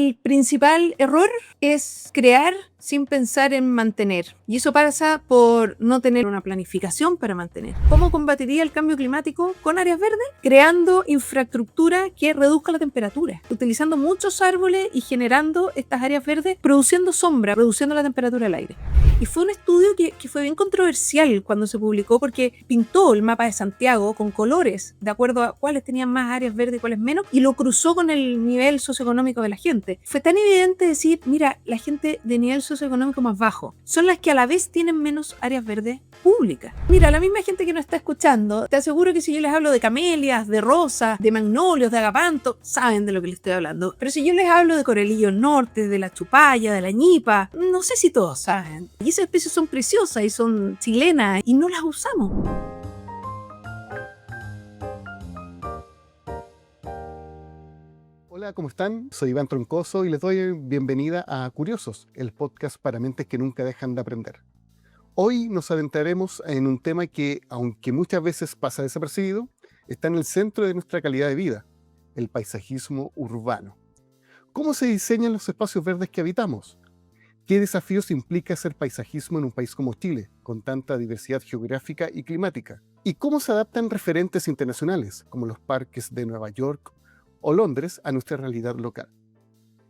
el principal error es crear sin pensar en mantener. Y eso pasa por no tener una planificación para mantener. ¿Cómo combatiría el cambio climático con áreas verdes? Creando infraestructura que reduzca la temperatura, utilizando muchos árboles y generando estas áreas verdes, produciendo sombra, reduciendo la temperatura del aire. Y fue un estudio que fue bien controversial cuando se publicó, porque pintó el mapa de Santiago con colores, de acuerdo a cuáles tenían más áreas verdes y cuáles menos, y lo cruzó con el nivel socioeconómico de la gente. Fue tan evidente decir, mira, la gente de nivel socioeconómico más bajo son las que a la vez tienen menos áreas verdes públicas. Mira, la misma gente que nos está escuchando, te aseguro que si yo les hablo de camelias, de rosas, de magnolios, de agapanto, saben de lo que les estoy hablando. Pero si yo les hablo de coralillo norte, de la chupalla, de la ñipa, no sé si todos saben. Y esas especies son preciosas y son chilenas y no las usamos. Hola, ¿cómo están? Soy Iván Troncoso y les doy bienvenida a Curiosos, el podcast para mentes que nunca dejan de aprender. Hoy nos adentraremos en un tema que, aunque muchas veces pasa desapercibido, está en el centro de nuestra calidad de vida, el paisajismo urbano. ¿Cómo se diseñan los espacios verdes que habitamos? ¿Qué desafíos implica hacer paisajismo en un país como Chile, con tanta diversidad geográfica y climática? ¿Y cómo se adaptan referentes internacionales, como los parques de Nueva York o Londres, a nuestra realidad local?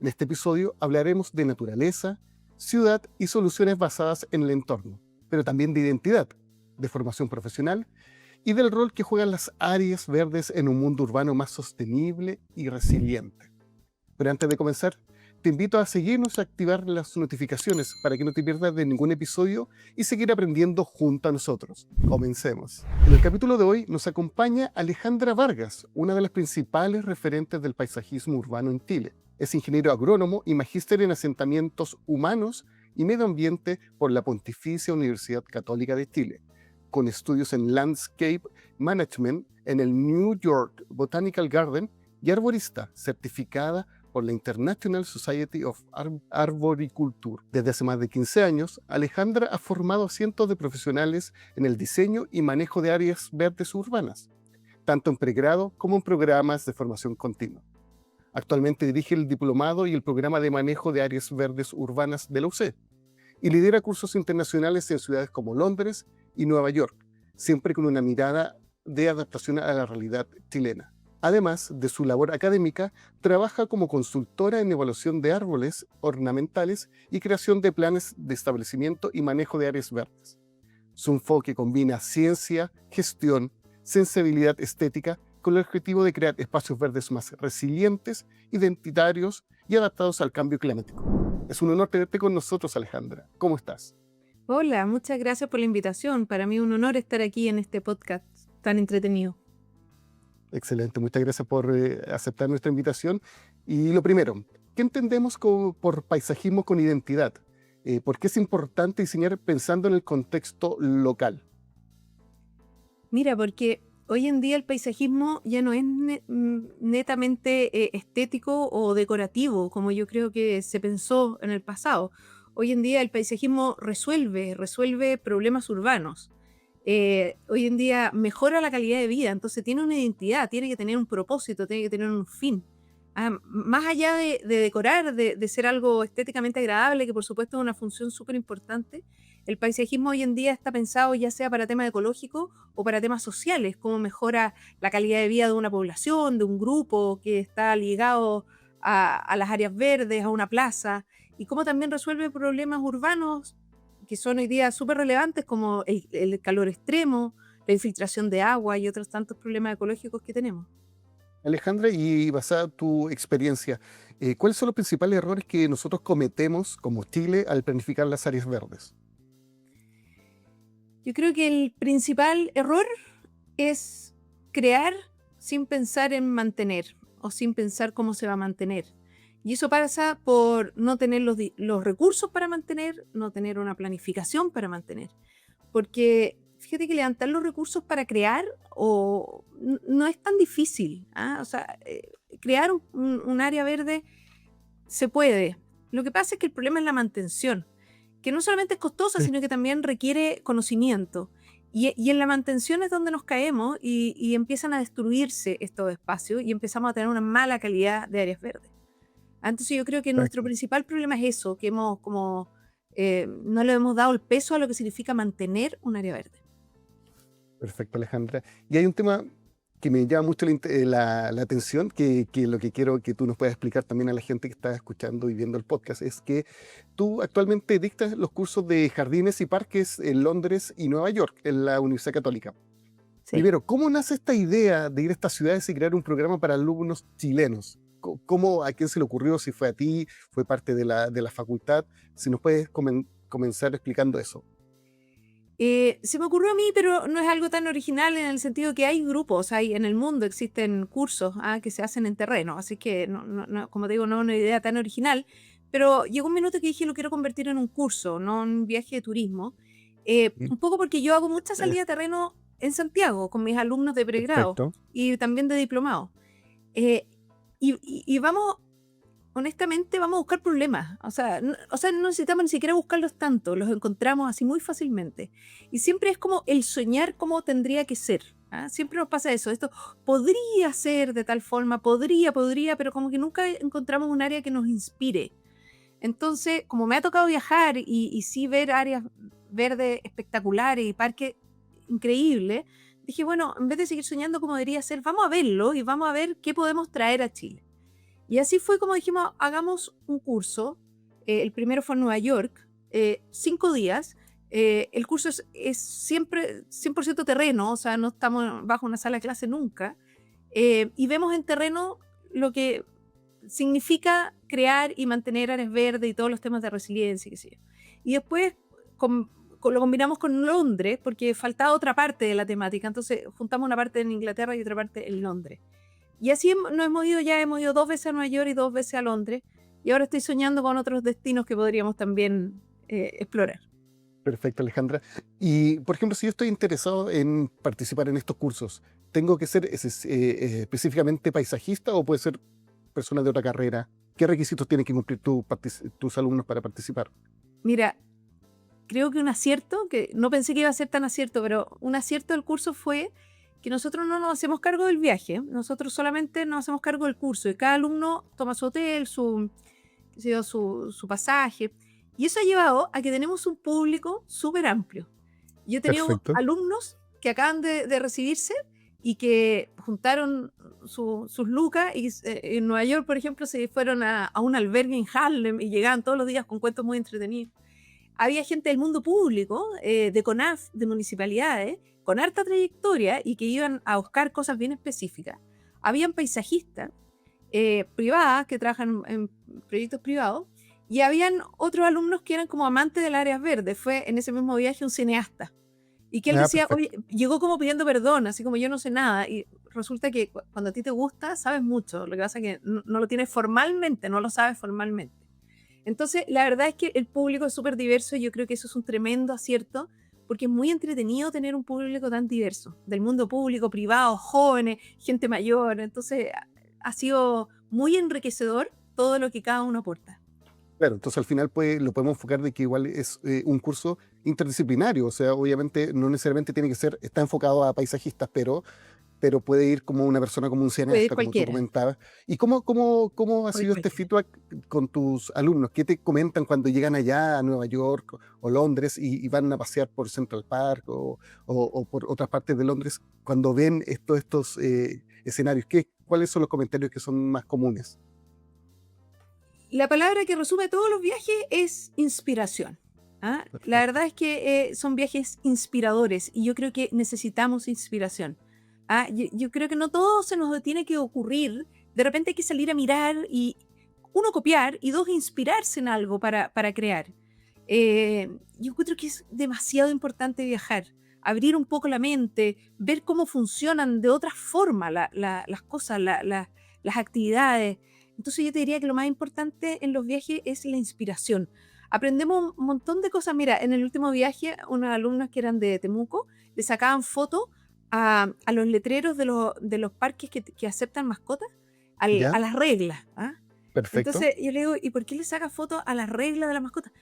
En este episodio hablaremos de naturaleza, ciudad y soluciones basadas en el entorno, pero también de identidad, de formación profesional y del rol que juegan las áreas verdes en un mundo urbano más sostenible y resiliente. Pero antes de comenzar, te invito a seguirnos y a activar las notificaciones para que no te pierdas de ningún episodio y seguir aprendiendo junto a nosotros. Comencemos. En el capítulo de hoy nos acompaña Alejandra Vargas, una de las principales referentes del paisajismo urbano en Chile. Es ingeniero agrónomo y magíster en asentamientos humanos y medio ambiente por la Pontificia Universidad Católica de Chile, con estudios en Landscape Management en el New York Botanical Garden y arborista, certificada por la International Society of Arboriculture. Desde hace más de 15 años, Alejandra ha formado a cientos de profesionales en el diseño y manejo de áreas verdes urbanas, tanto en pregrado como en programas de formación continua. Actualmente dirige el diplomado y el programa de manejo de áreas verdes urbanas de la UC y lidera cursos internacionales en ciudades como Londres y Nueva York, siempre con una mirada de adaptación a la realidad chilena. Además de su labor académica, trabaja como consultora en evaluación de árboles ornamentales y creación de planes de establecimiento y manejo de áreas verdes. Su enfoque combina ciencia, gestión, sensibilidad estética con el objetivo de crear espacios verdes más resilientes, identitarios y adaptados al cambio climático. Es un honor tenerte con nosotros, Alejandra. ¿Cómo estás? Hola, muchas gracias por la invitación. Para mí es un honor estar aquí en este podcast tan entretenido. Excelente, muchas gracias por aceptar nuestra invitación. Y lo primero, ¿qué entendemos por paisajismo con identidad? ¿Por qué es importante diseñar pensando en el contexto local? Mira, porque hoy en día el paisajismo ya no es netamente estético o decorativo, como yo creo que se pensó en el pasado. Hoy en día el paisajismo resuelve problemas urbanos. Hoy en día mejora la calidad de vida, entonces tiene una identidad, tiene que tener un propósito, tiene que tener un fin. Más allá de decorar, de ser algo estéticamente agradable, que por supuesto es una función súper importante, el paisajismo hoy en día está pensado ya sea para temas ecológicos o para temas sociales, cómo mejora la calidad de vida de una población, de un grupo que está ligado a las áreas verdes, a una plaza, y cómo también resuelve problemas urbanos que son hoy día súper relevantes, como el calor extremo, la infiltración de agua y otros tantos problemas ecológicos que tenemos. Alejandra, y basada en tu experiencia, ¿cuáles son los principales errores que nosotros cometemos como Chile al planificar las áreas verdes? Yo creo que el principal error es crear sin pensar en mantener o sin pensar cómo se va a mantener. Y eso pasa por no tener los recursos para mantener, no tener una planificación para mantener. Porque fíjate que levantar los recursos para crear no es tan difícil. O sea, crear un área verde se puede. Lo que pasa es que el problema es la mantención, que no solamente es costosa, Sí. sino que también requiere conocimiento. Y en la mantención es donde nos caemos y empiezan a destruirse estos espacios y empezamos a tener una mala calidad de áreas verdes. Entonces yo creo que nuestro Perfecto. principal problema es eso, que no le hemos dado el peso a lo que significa mantener un área verde. Perfecto, Alejandra. Y hay un tema que me llama mucho la atención, que lo que quiero que tú nos puedas explicar también a la gente que está escuchando y viendo el podcast, es que tú actualmente dictas los cursos de jardines y parques en Londres y Nueva York, en la Universidad Católica. Sí. Primero, ¿cómo nace esta idea de ir a estas ciudades y crear un programa para alumnos chilenos? ¿A quién se le ocurrió? Si fue a ti, fue parte de la facultad. Si nos puedes comenzar explicando eso. Se me ocurrió a mí, pero no es algo tan original en el sentido que hay grupos, en el mundo existen cursos que se hacen en terreno, así que como te digo, no es una idea tan original, pero llegó un minuto que dije lo quiero convertir en un curso, no en un viaje de turismo, Mm. un poco porque yo hago mucha salida a terreno en Santiago con mis alumnos de pregrado Perfecto. y también de diplomado. Eh, y vamos, honestamente, vamos a buscar problemas. No necesitamos ni siquiera buscarlos tanto, los encontramos así muy fácilmente. Y siempre es como el soñar cómo tendría que ser. Siempre nos pasa eso. Esto podría ser de tal forma, podría, pero como que nunca encontramos un área que nos inspire. Entonces, como me ha tocado viajar y sí ver áreas verdes espectaculares y parques increíbles, dije, bueno, en vez de seguir soñando como debería ser, vamos a verlo y vamos a ver qué podemos traer a Chile. Y así fue como dijimos, hagamos un curso. El primero fue en Nueva York, 5 días. El curso es siempre 100% terreno, o sea, no estamos bajo una sala de clase nunca. Y vemos en terreno lo que significa crear y mantener áreas verdes y todos los temas de resiliencia, qué sé yo. Y después lo combinamos con Londres, porque faltaba otra parte de la temática. Entonces juntamos una parte en Inglaterra y otra parte en Londres. Y así nos hemos ido 2 veces a Nueva York y 2 veces a Londres. Y ahora estoy soñando con otros destinos que podríamos también explorar. Perfecto, Alejandra. Y, por ejemplo, si yo estoy interesado en participar en estos cursos, ¿tengo que ser específicamente paisajista o puede ser persona de otra carrera? ¿Qué requisitos tienen que cumplir tus alumnos para participar? Mira, creo que un acierto, que no pensé que iba a ser tan acierto, pero un acierto del curso fue que nosotros no nos hacemos cargo del viaje, nosotros solamente nos hacemos cargo del curso y cada alumno toma su hotel, qué sé yo, su pasaje, y eso ha llevado a que tenemos un público súper amplio. Yo he tenido Perfecto. alumnos que acaban de recibirse y que juntaron sus lucas y en Nueva York, por ejemplo, se fueron a un albergue en Harlem y llegaban todos los días con cuentos muy entretenidos. Había gente del mundo público, de CONAF, de municipalidades, con harta trayectoria y que iban a buscar cosas bien específicas. Habían paisajistas privadas que trabajan en proyectos privados y habían otros alumnos que eran como amantes del área verde. Fue en ese mismo viaje un cineasta. Y que él decía, oye, Perfecto. llegó como pidiendo perdón, así como yo no sé nada. Y resulta que cuando a ti te gusta, sabes mucho. Lo que pasa es que no lo tienes formalmente, no lo sabes formalmente. Entonces, la verdad es que el público es súper diverso y yo creo que eso es un tremendo acierto porque es muy entretenido tener un público tan diverso, del mundo público, privado, jóvenes, gente mayor. Entonces, ha sido muy enriquecedor todo lo que cada uno aporta. Claro, entonces al final lo podemos enfocar de que igual es un curso interdisciplinario, o sea, obviamente no necesariamente tiene que ser, está enfocado a paisajistas, pero puede ir como una persona, como un Puede ir cineasta, como tú cualquiera, comentabas. ¿Y cómo ha puede ir sido este cualquiera. feedback con tus alumnos? ¿Qué te comentan cuando llegan allá a Nueva York o Londres y van a pasear por Central Park o por otras partes de Londres cuando ven estos escenarios? ¿Cuáles son los comentarios que son más comunes? La palabra que resume todos los viajes es inspiración. La Perfecto. verdad es que son viajes inspiradores y yo creo que necesitamos inspiración. Yo creo que no todo se nos tiene que ocurrir. De repente hay que salir a mirar y, uno, copiar y dos, inspirarse en algo para crear. Yo creo que es demasiado importante viajar, abrir un poco la mente, ver cómo funcionan de otra forma las cosas, las actividades. Entonces yo te diría que lo más importante en los viajes es la inspiración. Aprendemos un montón de cosas. Mira, en el último viaje, unos alumnos que eran de Temuco le sacaban fotos a los letreros de los parques que aceptan mascotas, ¿Ya? a las reglas. Perfecto. Entonces yo le digo, ¿y por qué le sacas fotos a las reglas de las mascotas?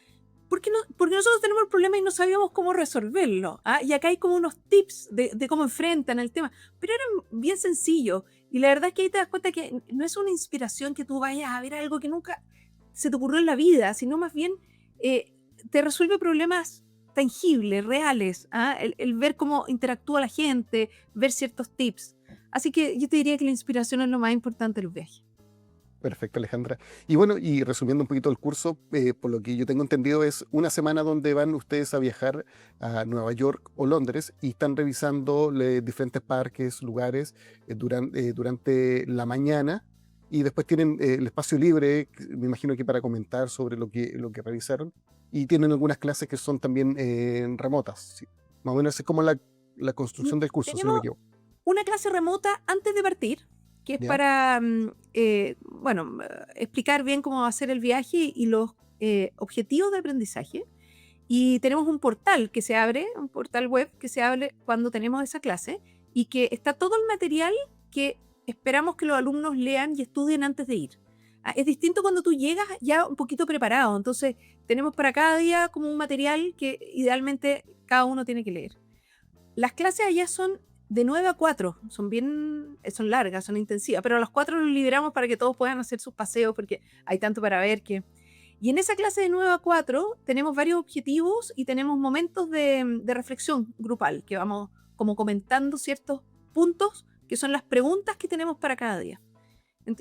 Porque nosotros tenemos el problema y no sabíamos cómo resolverlo. Y acá hay como unos tips de cómo enfrentan el tema, pero eran bien sencillos. Y la verdad es que ahí te das cuenta que no es una inspiración que tú vayas a ver algo que nunca se te ocurrió en la vida, sino más bien te resuelve problemas tangibles, reales, ¿ah? El ver cómo interactúa la gente, ver ciertos tips. Así que yo te diría que la inspiración es lo más importante de los viajes. Perfecto, Alejandra. Y bueno, y resumiendo un poquito el curso, por lo que yo tengo entendido, es una semana donde van ustedes a viajar a Nueva York o Londres y están revisando diferentes parques, lugares durante la mañana y después tienen el espacio libre, me imagino que para comentar sobre lo que revisaron, y tienen algunas clases que son también remotas. Sí. Más o menos es como la construcción del curso, si no me Tenemos equivoco. una clase remota antes de partir, que es ¿Ya? para, bueno, explicar bien cómo va a ser el viaje y los objetivos de aprendizaje. Y tenemos un portal que se abre, un portal web que se abre cuando tenemos esa clase y que está todo el material que esperamos que los alumnos lean y estudien antes de ir. Es distinto cuando tú llegas ya un poquito preparado, entonces tenemos para cada día como un material que idealmente cada uno tiene que leer. Las clases allá son de 9 a 4, son largas, son intensivas, pero a las 4 los liberamos para que todos puedan hacer sus paseos porque hay tanto para ver que... Y en esa clase de 9 a 4 tenemos varios objetivos y tenemos momentos de reflexión grupal, que vamos como comentando ciertos puntos que son las preguntas que tenemos para cada día.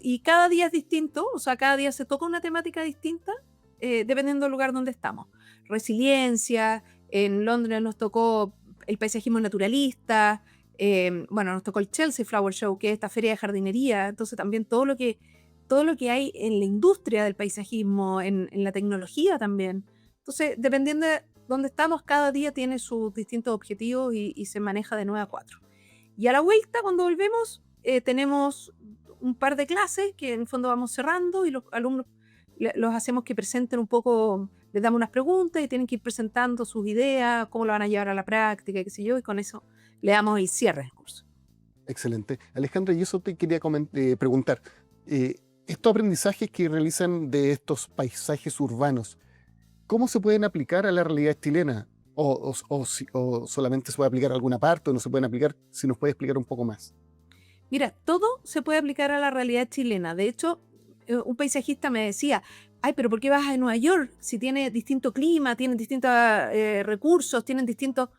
Y cada día es distinto, o sea, cada día se toca una temática distinta dependiendo del lugar donde estamos. Resiliencia, en Londres nos tocó el paisajismo naturalista, bueno, nos tocó el Chelsea Flower Show, que es esta feria de jardinería, entonces también todo lo que hay en la industria del paisajismo, en la tecnología también. Entonces, dependiendo de dónde estamos, cada día tiene sus distintos objetivos y se maneja de 9 a 4. Y a la vuelta, cuando volvemos, tenemos un par de clases que en el fondo vamos cerrando y los alumnos los hacemos que presenten un poco, les damos unas preguntas y tienen que ir presentando sus ideas, cómo lo van a llevar a la práctica, qué sé yo, y con eso le damos el cierre del curso. Excelente. Alejandra, y eso te quería preguntar. Estos aprendizajes que realizan de estos paisajes urbanos, ¿cómo se pueden aplicar a la realidad chilena? O solamente se puede aplicar a alguna parte o no se pueden aplicar, si nos puede explicar un poco más. Mira, todo se puede aplicar a la realidad chilena. De hecho, un paisajista me decía, ay, pero ¿por qué vas a Nueva York si tiene distinto clima, tienen distintos recursos, tienen distintos...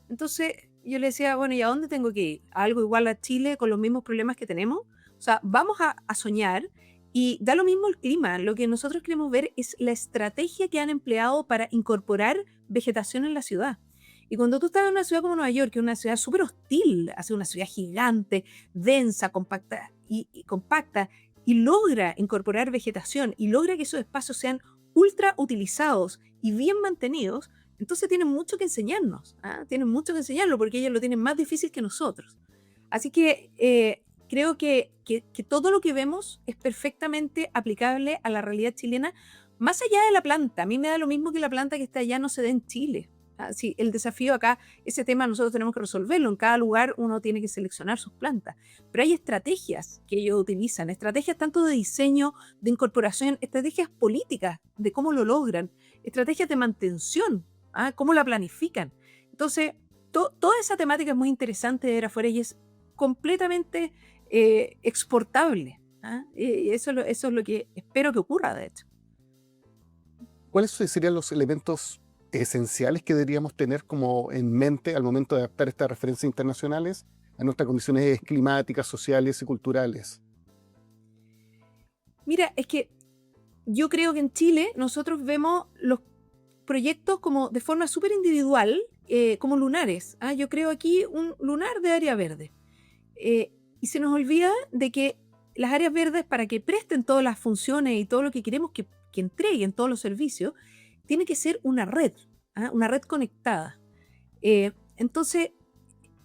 Entonces yo le decía, bueno, ¿y a dónde tengo que ir? ¿A algo igual a Chile con los mismos problemas que tenemos? O sea, vamos a soñar y da lo mismo el clima. Lo que nosotros queremos ver es la estrategia que han empleado para incorporar vegetación en la ciudad. Y cuando tú estás en una ciudad como Nueva York, que es una ciudad súper hostil, hace una ciudad gigante, densa, compacta y logra incorporar vegetación y logra que esos espacios sean ultra utilizados y bien mantenidos, entonces tienen mucho que enseñarnos, ¿ah? Tienen mucho que enseñarlo porque ellos lo tienen más difícil que nosotros. Así que creo que todo lo que vemos es perfectamente aplicable a la realidad chilena, más allá de la planta. A mí me da lo mismo que la planta que está allá no se dé en Chile. Sí, el desafío acá, ese tema nosotros tenemos que resolverlo. En cada lugar uno tiene que seleccionar sus plantas. Pero hay estrategias que ellos utilizan, estrategias tanto de diseño, de incorporación, estrategias políticas de cómo lo logran, estrategias de mantención, cómo la planifican. Entonces, toda esa temática es muy interesante de ver afuera y es completamente exportable. Y eso es lo que espero que ocurra, de hecho. ¿Cuáles serían los elementos esenciales que deberíamos tener como en mente al momento de adaptar estas referencias internacionales a nuestras condiciones climáticas, sociales y culturales? Mira, es que yo creo que en Chile nosotros vemos los proyectos como de forma súper individual, como lunares. Yo creo aquí un lunar de área verde. Y se nos olvida de que las áreas verdes, para que presten todas las funciones y todo lo que queremos que entreguen todos los servicios, tiene que ser una red conectada. Entonces,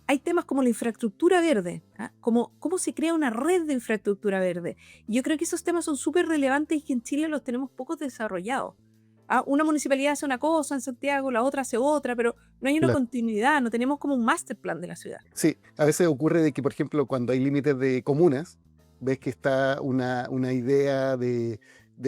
hay temas como la infraestructura verde, cómo se crea una red de infraestructura verde. Y yo creo que esos temas son súper relevantes y que en Chile los tenemos poco desarrollados. Una municipalidad hace una cosa en Santiago, la otra hace otra, pero no hay una Claro. continuidad, no tenemos como un master plan de la ciudad. Sí, a veces ocurre de que, por ejemplo, cuando hay límites de comunas, ves que está una idea de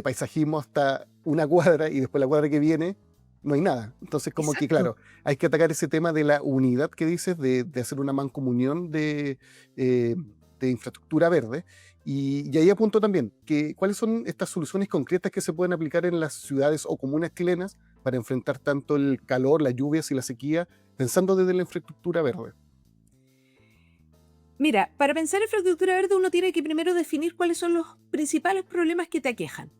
paisajismo hasta una cuadra y después la cuadra que viene no hay nada. Entonces, como que, Exacto. claro, hay que atacar ese tema de la unidad que dices, de hacer una mancomunión de infraestructura verde. Y ahí apunto también, ¿cuáles son estas soluciones concretas que se pueden aplicar en las ciudades o comunas chilenas para enfrentar tanto el calor, las lluvias y la sequía, pensando desde la infraestructura verde? Mira, para pensar en infraestructura verde uno tiene que primero definir cuáles son los principales problemas que te aquejan.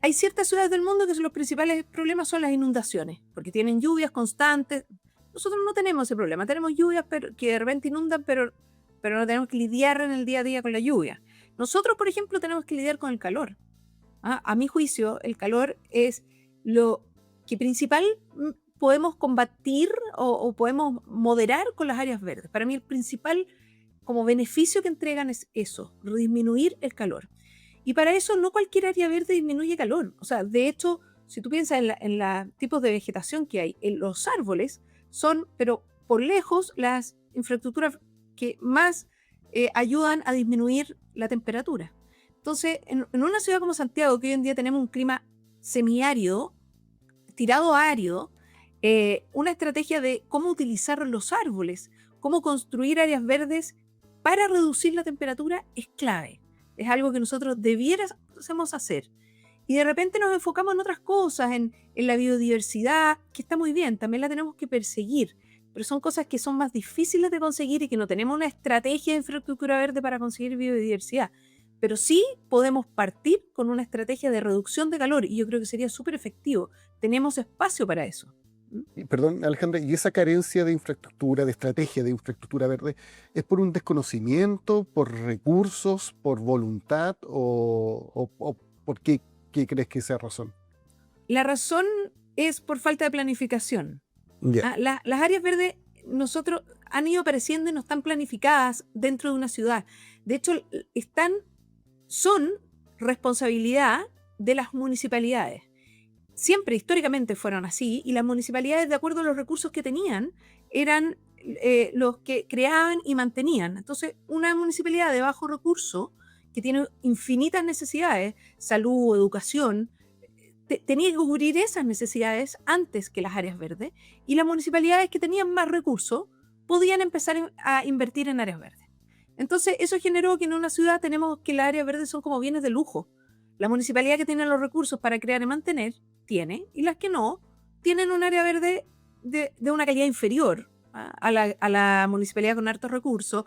Hay ciertas ciudades del mundo que los principales problemas son las inundaciones, porque tienen lluvias constantes. Nosotros no tenemos ese problema, tenemos lluvias que de repente inundan, pero no tenemos que lidiar en el día a día con la lluvia. Nosotros, por ejemplo, tenemos que lidiar con el calor. A mi juicio, el calor es lo que principal podemos combatir o podemos moderar con las áreas verdes. Para mí el principal como beneficio que entregan es eso, disminuir el calor. Y para eso no cualquier área verde disminuye calor. O sea, de hecho, si tú piensas en los tipos de vegetación que hay, los árboles son, pero por lejos, las infraestructuras que más ayudan a disminuir la temperatura. Entonces, en una ciudad como Santiago, que hoy en día tenemos un clima semiárido, tirado a árido, una estrategia de cómo utilizar los árboles, cómo construir áreas verdes para reducir la temperatura es clave. Es algo que nosotros debiéramos hacer. Y de repente nos enfocamos en otras cosas, en la biodiversidad, que está muy bien, también la tenemos que perseguir, pero son cosas que son más difíciles de conseguir y que no tenemos una estrategia de infraestructura verde para conseguir biodiversidad. Pero sí podemos partir con una estrategia de reducción de calor y yo creo que sería súper efectivo. Tenemos espacio para eso. Y, perdón, Alejandra, ¿y esa carencia de infraestructura, de estrategia de infraestructura verde, es por un desconocimiento, por recursos, por voluntad o por qué crees que sea razón? La razón es por falta de planificación. Ya. Las áreas verdes nosotros han ido apareciendo y no están planificadas dentro de una ciudad. De hecho, son responsabilidad de las municipalidades. Siempre históricamente fueron así y las municipalidades, de acuerdo a los recursos que tenían, eran los que creaban y mantenían. Entonces, una municipalidad de bajo recurso, que tiene infinitas necesidades, salud, educación, tenía que cubrir esas necesidades antes que las áreas verdes, y las municipalidades que tenían más recursos podían empezar a invertir en áreas verdes. Entonces, eso generó que en una ciudad tenemos que las áreas verdes son como bienes de lujo. La municipalidad que tiene los recursos para crear y mantener tiene, y las que no, tienen un área verde de una calidad inferior a la municipalidad con hartos recursos,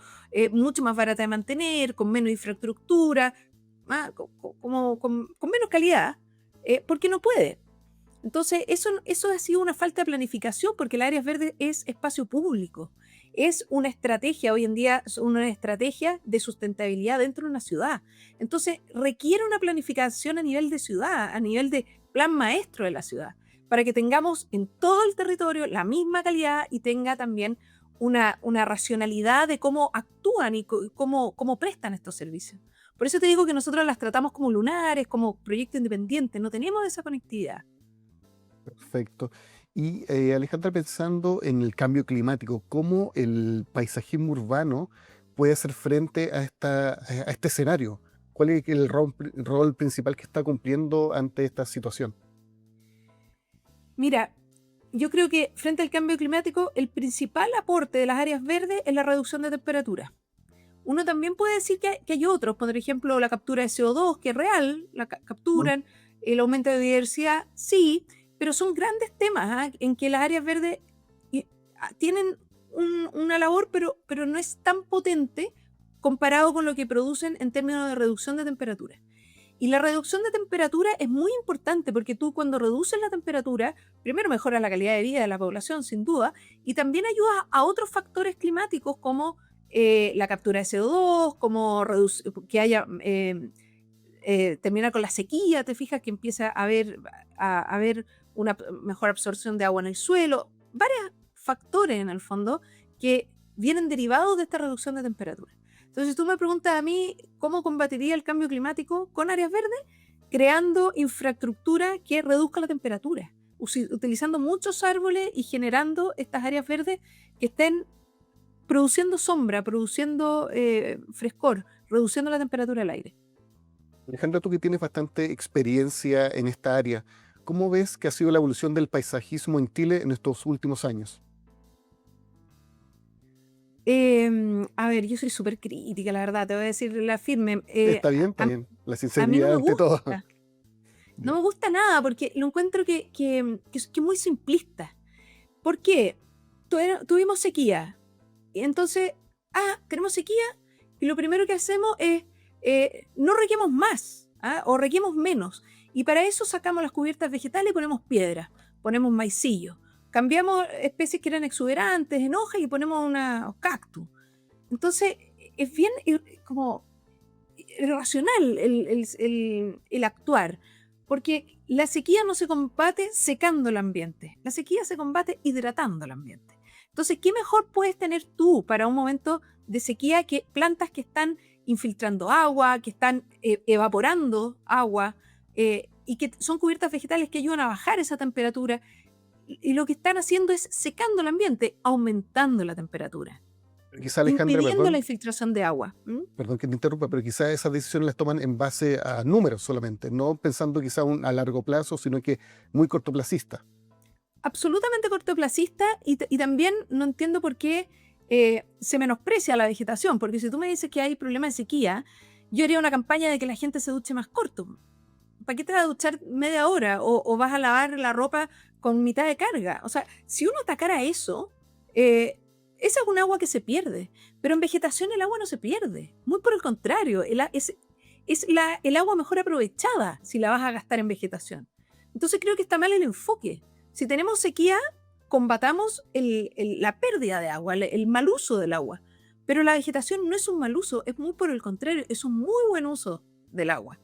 mucho más barata de mantener, con menos infraestructura, con menos calidad, porque no puede. Entonces, eso ha sido una falta de planificación, porque el área verde es espacio público. Es una estrategia, hoy en día, una estrategia de sustentabilidad dentro de una ciudad. Entonces, requiere una planificación a nivel de ciudad, a nivel de plan maestro de la ciudad, para que tengamos en todo el territorio la misma calidad y tenga también una racionalidad de cómo actúan y cómo prestan estos servicios. Por eso te digo que nosotros las tratamos como lunares, como proyecto independiente, no tenemos esa conectividad. Perfecto. Y Alejandra, pensando en el cambio climático, ¿cómo el paisajismo urbano puede hacer frente a este escenario? ¿Cuál es el rol principal que está cumpliendo ante esta situación? Mira, yo creo que frente al cambio climático, el principal aporte de las áreas verdes es la reducción de temperatura. Uno también puede decir que hay otros, por ejemplo, la captura de CO2, que es real, la capturan, el aumento de biodiversidad, sí, pero son grandes temas en que las áreas verdes tienen una labor, pero no es tan potente comparado con lo que producen en términos de reducción de temperatura. Y la reducción de temperatura es muy importante porque tú cuando reduces la temperatura, primero mejoras la calidad de vida de la población, sin duda, y también ayudas a otros factores climáticos como la captura de CO2, como que haya... terminar con la sequía, te fijas que empieza a haber una mejor absorción de agua en el suelo, varios factores en el fondo que vienen derivados de esta reducción de temperatura. Entonces, si tú me preguntas a mí cómo combatiría el cambio climático con áreas verdes, creando infraestructura que reduzca la temperatura, utilizando muchos árboles y generando estas áreas verdes que estén produciendo sombra, produciendo frescor, reduciendo la temperatura del aire. Alejandra, tú que tienes bastante experiencia en esta área, ¿cómo ves que ha sido la evolución del paisajismo en Chile en estos últimos años? A ver, yo soy súper crítica, la verdad, te voy a decir la firme. Está bien. La A mí no sinceridad me ante todo. gusta. No Ya. me gusta nada porque lo encuentro que es muy simplista. ¿Por qué? Tuvimos sequía. Y entonces, tenemos sequía y lo primero que hacemos es no reguemos más, o reguemos menos. Y para eso sacamos las cubiertas vegetales y ponemos piedra, ponemos maicillo. Cambiamos especies que eran exuberantes en hoja y ponemos una cactus. Entonces, es bien como irracional el actuar, porque la sequía no se combate secando el ambiente, la sequía se combate hidratando el ambiente. Entonces, ¿qué mejor puedes tener tú para un momento de sequía que plantas que están infiltrando agua, que están evaporando agua, y que son cubiertas vegetales que ayudan a bajar esa temperatura? Y lo que están haciendo es secando el ambiente, aumentando la temperatura, Quizá Alejandra, impidiendo la perdón, infiltración de agua. perdón que te interrumpa, pero quizá esas decisiones las toman en base a números solamente, no pensando quizá a largo plazo, sino que muy cortoplacista. Absolutamente cortoplacista, y también no entiendo por qué se menosprecia la vegetación, porque si tú me dices que hay problemas de sequía, yo haría una campaña de que la gente se duche más corto. ¿Para qué te vas a duchar media hora o vas a lavar la ropa con mitad de carga? O sea, si uno atacara eso, esa es un agua que se pierde, pero en vegetación el agua no se pierde, muy por el contrario, el agua mejor aprovechada si la vas a gastar en vegetación. Entonces creo que está mal el enfoque. Si tenemos sequía, combatamos la pérdida de agua, el mal uso del agua. Pero la vegetación no es un mal uso, es muy por el contrario, es un muy buen uso del agua.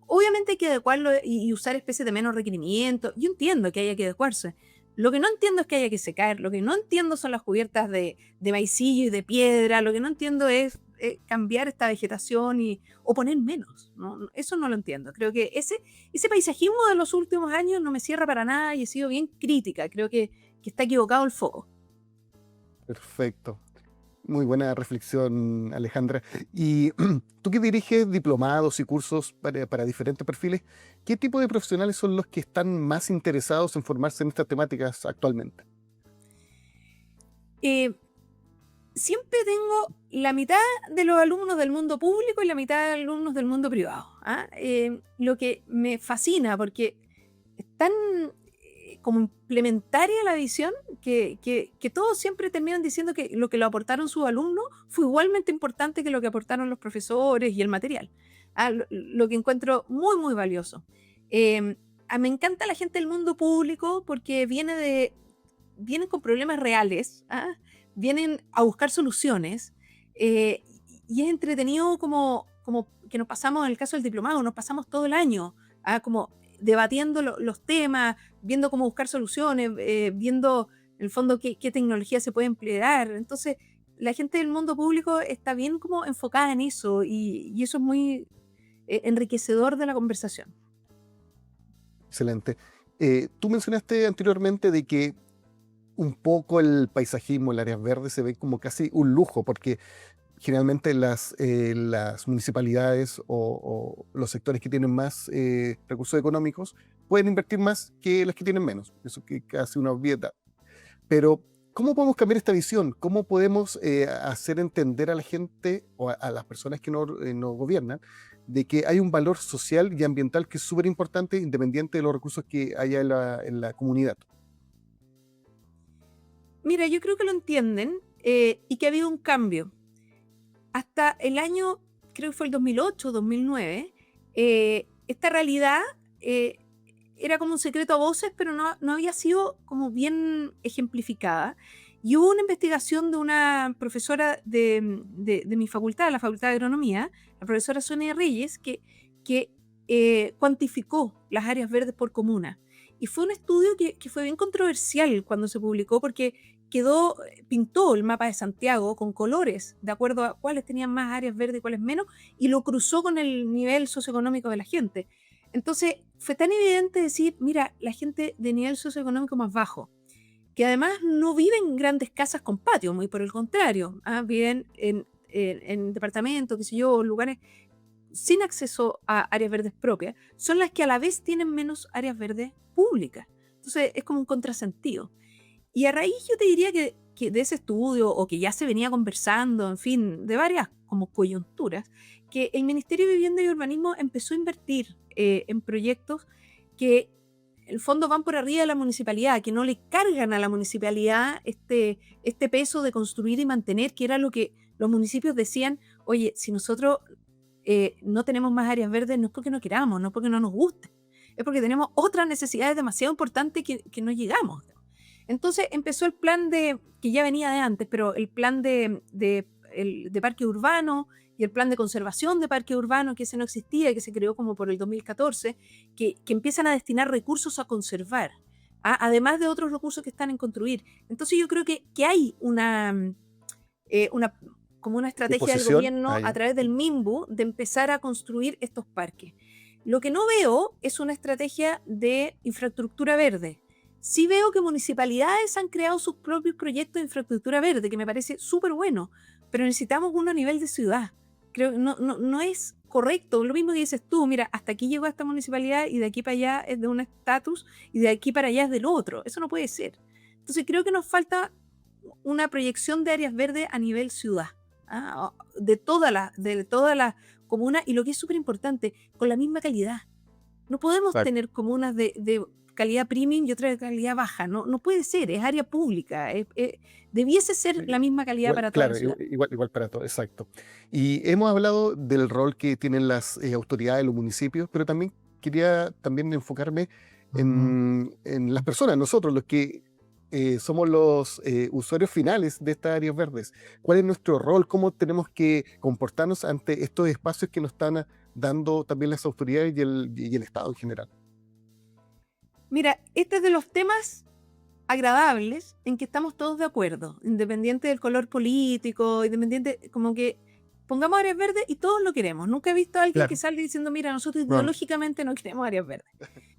Obviamente hay que adecuarlo y usar especies de menos requerimiento. Yo entiendo que haya que adecuarse. Lo que no entiendo es que haya que secar. Lo que no entiendo son las cubiertas de maicillo y de piedra. Lo que no entiendo es cambiar esta vegetación o poner menos, ¿no? Eso no lo entiendo. Creo que ese paisajismo de los últimos años no me cierra para nada y he sido bien crítica. Creo que está equivocado el foco. Perfecto. Muy buena reflexión, Alejandra. Y tú que diriges diplomados y cursos para diferentes perfiles, ¿qué tipo de profesionales son los que están más interesados en formarse en estas temáticas actualmente? Eh, Siempre tengo la mitad de los alumnos del mundo público y la mitad de alumnos del mundo privado. Lo que me fascina porque es tan como implementaria la visión que todos siempre terminan diciendo que lo lo aportaron sus alumnos fue igualmente importante que lo que aportaron los profesores y el material. Lo que encuentro muy, muy valioso. Me encanta la gente del mundo público porque vienen con problemas reales, vienen a buscar soluciones, y es entretenido como que nos pasamos, en el caso del diplomado, nos pasamos todo el año como debatiendo los temas, viendo cómo buscar soluciones, viendo en el fondo qué tecnología se puede emplear. Entonces, la gente del mundo público está bien como enfocada en eso y eso es muy enriquecedor de la conversación. Excelente. Tú mencionaste anteriormente de que un poco el paisajismo, el área verde se ve como casi un lujo, porque generalmente las municipalidades o los sectores que tienen más recursos económicos pueden invertir más que los que tienen menos. Eso que casi una obviedad. Pero, ¿cómo podemos cambiar esta visión? ¿Cómo podemos hacer entender a la gente o a las personas que no gobiernan de que hay un valor social y ambiental que es súper importante independiente de los recursos que haya en la comunidad? Mira, yo creo que lo entienden, y que ha habido un cambio. Hasta el año, creo que fue el 2008, 2009, esta realidad era como un secreto a voces, pero no había sido como bien ejemplificada. Y hubo una investigación de una profesora de mi facultad, la Facultad de Agronomía, la profesora Sonia Reyes, que cuantificó las áreas verdes por comuna. Y fue un estudio que fue bien controversial cuando se publicó porque pintó el mapa de Santiago con colores, de acuerdo a cuáles tenían más áreas verdes y cuáles menos, y lo cruzó con el nivel socioeconómico de la gente. Entonces, fue tan evidente decir, mira, la gente de nivel socioeconómico más bajo, que además no viven en grandes casas con patio, muy por el contrario, viven en departamentos, qué sé yo, lugares sin acceso a áreas verdes propias, son las que a la vez tienen menos áreas verdes públicas. Entonces, es como un contrasentido. Y a raíz yo te diría que de ese estudio, o que ya se venía conversando, en fin, de varias como coyunturas, que el Ministerio de Vivienda y Urbanismo empezó a invertir en proyectos que en el fondo van por arriba de la municipalidad, que no le cargan a la municipalidad este peso de construir y mantener, que era lo que los municipios decían: oye, si nosotros no tenemos más áreas verdes, no es porque no queramos, no es porque no nos guste, es porque tenemos otras necesidades demasiado importantes que no llegamos. Entonces empezó el plan que ya venía de antes, pero el plan de parque urbano y el plan de conservación de parque urbano, que ese no existía, que se creó como por el 2014, que empiezan a destinar recursos a conservar, además de otros recursos que están en construir. Entonces yo creo que hay como una estrategia del gobierno a través del MIMBU de empezar a construir estos parques. Lo que no veo es una estrategia de infraestructura verde. Sí veo que municipalidades han creado sus propios proyectos de infraestructura verde, que me parece súper bueno, pero necesitamos uno a nivel de ciudad. Creo que no es correcto. Lo mismo que dices tú: mira, hasta aquí llegó esta municipalidad y de aquí para allá es de un estatus y de aquí para allá es del otro. Eso no puede ser. Entonces creo que nos falta una proyección de áreas verdes a nivel ciudad, de toda la comuna, y lo que es súper importante, con la misma calidad. No podemos tener comunas de calidad premium y otra de calidad baja. No puede ser, es área pública. Debiese ser la misma calidad para toda la ciudad. Igual para todos, exacto. Y hemos hablado del rol que tienen las autoridades, los municipios, pero también quería enfocarme en las personas, nosotros, los que somos los usuarios finales de estas áreas verdes. ¿Cuál es nuestro rol? ¿Cómo tenemos que comportarnos ante estos espacios que nos están dando también las autoridades y el Estado en general? Mira, este es de los temas agradables en que estamos todos de acuerdo, independiente del color político, independiente, como que pongamos áreas verdes y todos lo queremos. Nunca he visto a alguien que salga diciendo: mira, nosotros ideológicamente no queremos áreas verdes.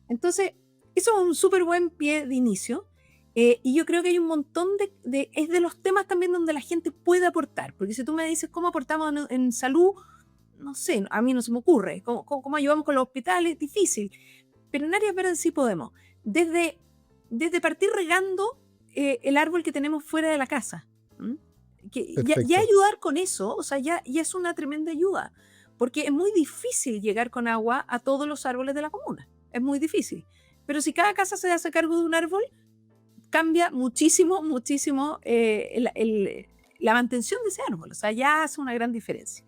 Entonces, eso es un súper buen pie de inicio. Y yo creo que hay un montón es de los temas también donde la gente puede aportar, porque si tú me dices cómo aportamos en salud, no sé, a mí no se me ocurre. ¿Cómo ayudamos con los hospitales? Difícil. Pero en áreas verdes sí podemos. Desde partir regando el árbol que tenemos fuera de la casa. Que ya ayudar con eso, o sea, ya es una tremenda ayuda. Porque es muy difícil llegar con agua a todos los árboles de la comuna. Es muy difícil. Pero si cada casa se hace cargo de un árbol, cambia muchísimo la mantención de ese árbol. O sea, ya hace una gran diferencia.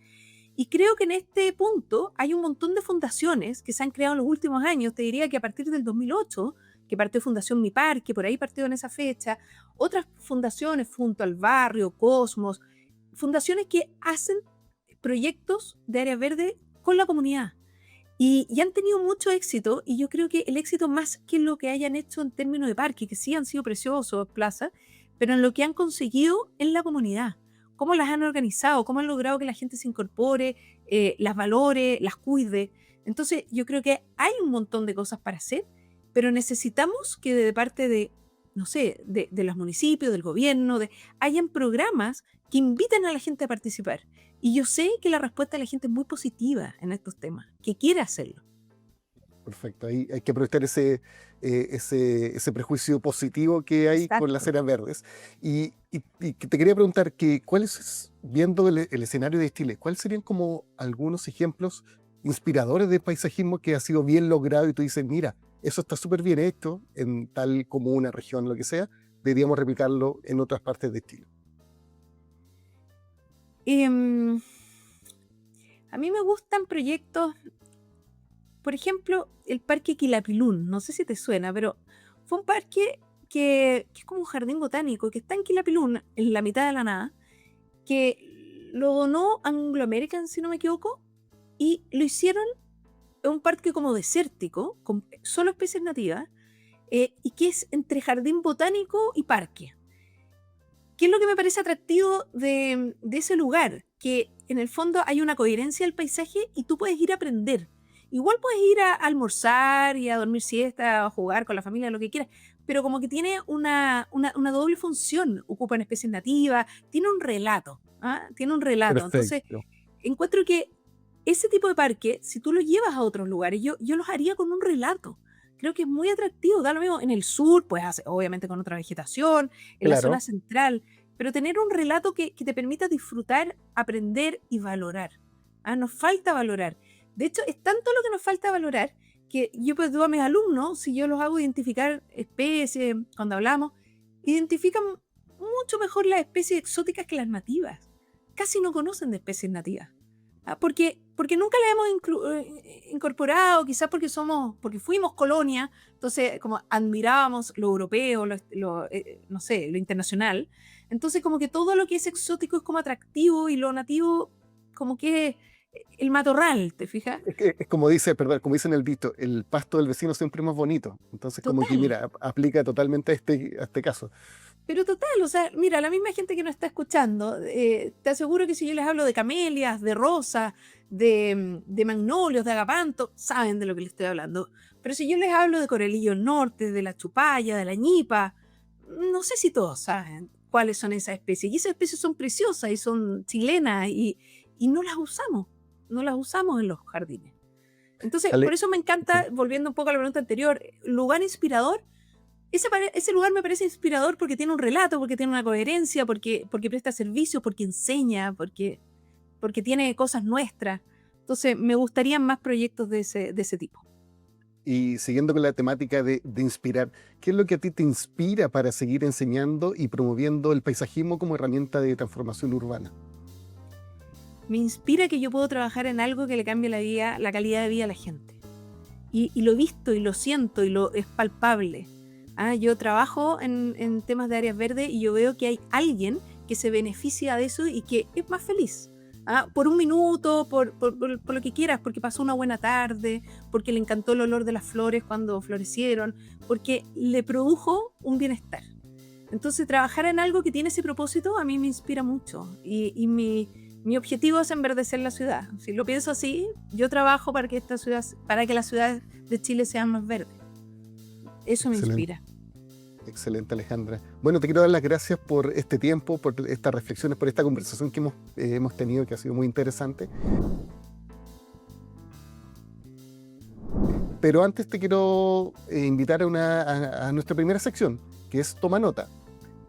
Y creo que en este punto hay un montón de fundaciones que se han creado en los últimos años. Te diría que a partir del 2008, que partió Fundación Mi Parque, por ahí partió en esa fecha, otras fundaciones, Junto al Barrio, Cosmos, fundaciones que hacen proyectos de área verde con la comunidad. Y han tenido mucho éxito, y yo creo que el éxito, más que lo que hayan hecho en términos de parque, que sí han sido preciosos, plazas, pero en lo que han conseguido en la comunidad. Cómo las han organizado, cómo han logrado que la gente se incorpore, las valore, las cuide. Entonces yo creo que hay un montón de cosas para hacer, pero necesitamos que de parte de, no sé, de los municipios, del gobierno, hayan programas que inviten a la gente a participar. Y yo sé que la respuesta de la gente es muy positiva en estos temas, que quiere hacerlo. Perfecto, ahí hay que aprovechar ese prejuicio positivo que hay con las áreas verdes. Y te quería preguntar que viendo el escenario de Chile, ¿cuáles serían como algunos ejemplos inspiradores de paisajismo que ha sido bien logrado y tú dices: mira, eso está súper bien hecho en tal comuna, región, lo que sea, deberíamos replicarlo en otras partes de Chile? A mí me gustan proyectos. Por ejemplo, el Parque Quilapilún, no sé si te suena, pero fue un parque que es como un jardín botánico, que está en Quilapilún, en la mitad de la nada, que lo donó Anglo American, si no me equivoco, y lo hicieron en un parque como desértico, con solo especies nativas, y que es entre jardín botánico y parque. ¿Qué es lo que me parece atractivo de ese lugar? Que en el fondo hay una coherencia del paisaje y tú puedes ir a aprender. Igual puedes ir a almorzar y a dormir siesta, a jugar con la familia, lo que quieras, pero como que tiene una doble función. Ocupan especies nativas, tiene un relato. Tiene un relato. Entonces, encuentro que ese tipo de parque, si tú lo llevas a otros lugares, yo los haría con un relato. creo que es muy atractivo. Da lo mismo en el sur, pues obviamente con otra vegetación, en la zona Claro. central, pero tener un relato que te permita disfrutar, aprender y valorar. Nos falta valorar. De hecho, es tanto lo que nos falta valorar que yo pues digo a mis alumnos, si yo los hago identificar especies, cuando hablamos, identifican mucho mejor las especies exóticas que las nativas. Casi no conocen de especies nativas. Porque nunca las hemos incorporado, quizás porque fuimos colonia, entonces como admirábamos lo europeo, no sé, lo internacional. Entonces como que todo lo que es exótico es como atractivo y lo nativo como que el matorral, ¿te fijas? Es como dice, perdón, como dice en el dicho, el pasto del vecino siempre es más bonito. Entonces, como que, Total. mira, aplica totalmente a este caso. Pero total, o sea, mira, la misma gente que nos está escuchando, te aseguro que si yo les hablo de camelias, de rosas, de magnolios, de agapanto, saben de lo que les estoy hablando. Pero si yo les hablo de coralillo norte, de la chupalla, de la ñipa, no sé si todos saben cuáles son esas especies. Y esas especies son preciosas y son chilenas y no las usamos en los jardines. Entonces, por Ale- eso me encanta, volviendo un poco a la pregunta anterior, lugar inspirador. Ese lugar me parece inspirador porque tiene un relato, porque tiene una coherencia, porque presta servicios, porque enseña, porque tiene cosas nuestras. Entonces, me gustarían más proyectos de ese tipo. Y siguiendo con la temática de inspirar, ¿qué es lo que a ti te inspira para seguir enseñando y promoviendo el paisajismo como herramienta de transformación urbana? Me inspira que yo puedo trabajar en algo que le cambie la calidad de vida a la gente. Y lo he visto y lo siento y es palpable. Yo trabajo en temas de áreas verdes y yo veo que hay alguien que se beneficia de eso y que es más feliz. Por un minuto, por lo que quieras, porque pasó una buena tarde, porque le encantó el olor de las flores cuando florecieron, porque le produjo un bienestar. Entonces, trabajar en algo que tiene ese propósito a mí me inspira mucho y mi objetivo es enverdecer la ciudad. Si lo pienso así, yo trabajo para que las ciudades de Chile sean más verdes. Eso me Excelente, inspira. excelente, Alejandra. Bueno, te quiero dar las gracias por este tiempo, por estas reflexiones, por esta conversación que hemos tenido, que ha sido muy interesante. Pero antes te quiero invitar a nuestra primera sección, que es Toma Nota.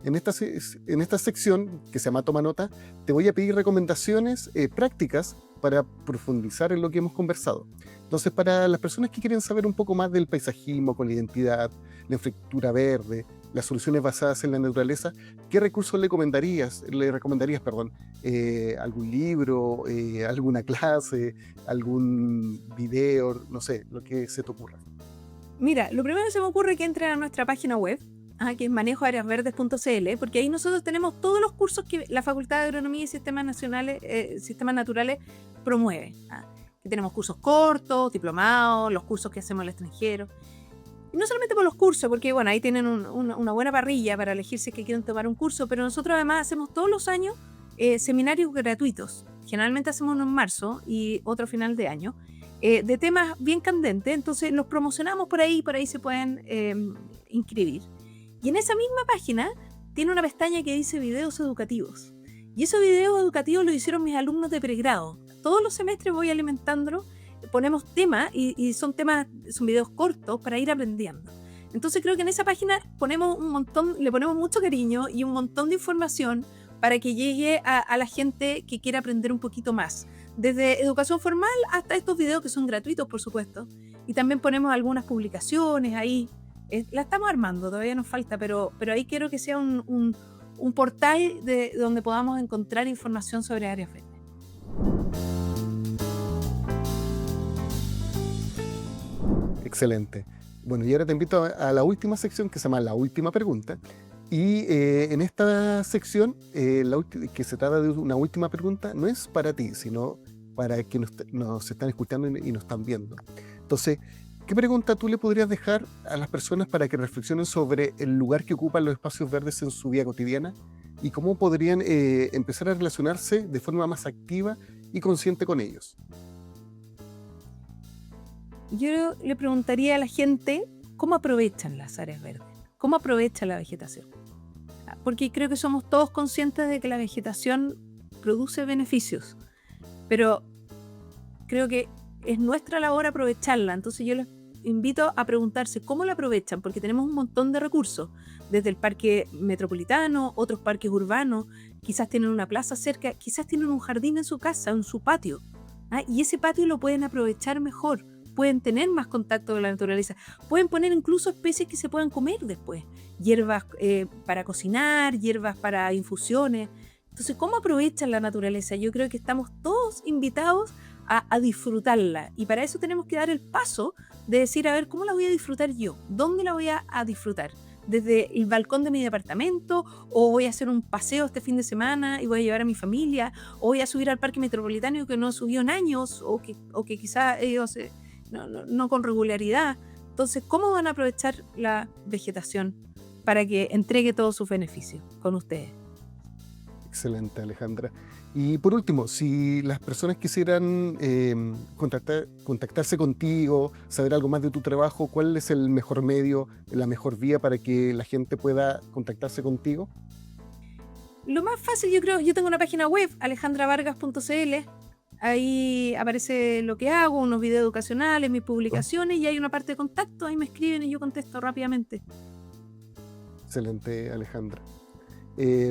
En esta sección, que se llama Toma Nota, te voy a pedir recomendaciones prácticas para profundizar en lo que hemos conversado. Entonces, para las personas que quieren saber un poco más del paisajismo con la identidad, la infraestructura verde, las soluciones basadas en la naturaleza, ¿qué recursos le recomendarías, perdón? ¿Algún libro, alguna clase, algún video, no sé, lo que se te ocurra? Mira, lo primero que se me ocurre es que entren a nuestra página web, que es manejoareasverdes.cl, porque ahí nosotros tenemos todos los cursos que la Facultad de Agronomía y Sistemas Naturales promueve. Que tenemos cursos cortos, diplomados, los cursos que hacemos al extranjero. Y no solamente por los cursos, porque bueno, ahí tienen una buena parrilla para elegir si es que quieren tomar un curso, pero nosotros además hacemos todos los años seminarios gratuitos. Generalmente hacemos uno en marzo y otro a final de año, de temas bien candentes, entonces los promocionamos por ahí se pueden inscribir. Y en esa misma página tiene una pestaña que dice videos educativos. Y esos videos educativos los hicieron mis alumnos de pregrado. Todos los semestres voy alimentándolo, ponemos temas y son videos cortos para ir aprendiendo. Entonces creo que en esa página le ponemos mucho cariño y un montón de información para que llegue a la gente que quiera aprender un poquito más. Desde educación formal hasta estos videos que son gratuitos, por supuesto. Y también ponemos algunas publicaciones ahí. La estamos armando, todavía nos falta, pero ahí quiero que sea un portal de donde podamos encontrar información sobre áreas verdes. Excelente. Bueno, y ahora te invito a la última sección que se llama La Última Pregunta. Y en esta sección, que se trata de una última pregunta, no es para ti, sino para quienes nos están escuchando y nos están viendo. Entonces, ¿qué pregunta tú le podrías dejar a las personas para que reflexionen sobre el lugar que ocupan los espacios verdes en su vida cotidiana y cómo podrían empezar a relacionarse de forma más activa y consciente con ellos? Yo le preguntaría a la gente cómo aprovechan las áreas verdes, cómo aprovechan la vegetación. Porque creo que somos todos conscientes de que la vegetación produce beneficios, pero creo que es nuestra labor aprovecharla. Entonces yo les invito a preguntarse cómo la aprovechan, porque tenemos un montón de recursos, desde el parque metropolitano, otros parques urbanos, quizás tienen una plaza cerca, quizás tienen un jardín en su casa, en su patio, y ese patio lo pueden aprovechar mejor, pueden tener más contacto con la naturaleza, pueden poner incluso especies que se puedan comer después, hierbas para cocinar, hierbas para infusiones. Entonces, ¿cómo aprovechan la naturaleza? Yo creo que estamos todos invitados a disfrutarla, y para eso tenemos que dar el paso de decir, a ver, ¿cómo la voy a disfrutar yo? ¿Dónde la voy a disfrutar? ¿Desde el balcón de mi departamento? ¿O voy a hacer un paseo este fin de semana y voy a llevar a mi familia? ¿O voy a subir al parque metropolitano que no subió en años? ¿O que quizás ellos no con regularidad? Entonces, ¿cómo van a aprovechar la vegetación para que entregue todos sus beneficios con ustedes? Excelente, Alejandra. Y por último, si las personas quisieran contactarse contigo, saber algo más de tu trabajo, ¿cuál es el mejor medio, la mejor vía para que la gente pueda contactarse contigo? Lo más fácil, yo creo, yo tengo una página web, alejandravargas.cl. Ahí aparece lo que hago, unos videos educacionales, mis publicaciones, y hay una parte de contacto, ahí me escriben y yo contesto rápidamente. Excelente, Alejandra.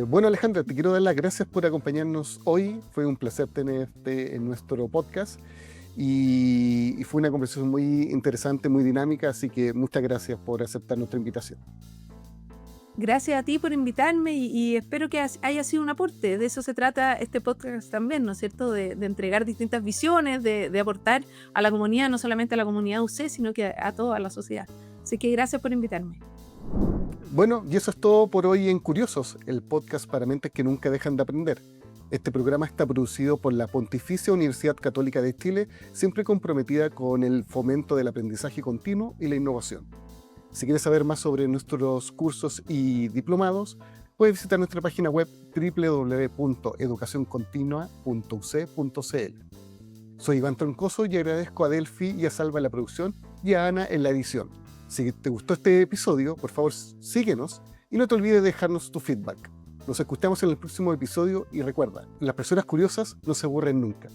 Bueno, Alejandra, te quiero dar las gracias por acompañarnos hoy. Fue un placer tenerte en nuestro podcast y fue una conversación muy interesante, muy dinámica, así que muchas gracias por aceptar nuestra invitación. Gracias a ti por invitarme y espero que haya sido un aporte. De eso se trata este podcast también, ¿no es cierto? De entregar distintas visiones, de aportar a la comunidad, no solamente a la comunidad UC, sino que a toda la sociedad. Así que gracias por invitarme. Bueno, y eso es todo por hoy en Curiosos, el podcast para mentes que nunca dejan de aprender. Este programa está producido por la Pontificia Universidad Católica de Chile, siempre comprometida con el fomento del aprendizaje continuo y la innovación. Si quieres saber más sobre nuestros cursos y diplomados, puedes visitar nuestra página web www.educacioncontinua.uc.cl. Soy Iván Troncoso y agradezco a Delphi y a Salva en la producción y a Ana en la edición. Si te gustó este episodio, por favor síguenos y no te olvides de dejarnos tu feedback. Nos escuchamos en el próximo episodio y recuerda, las personas curiosas no se aburren nunca.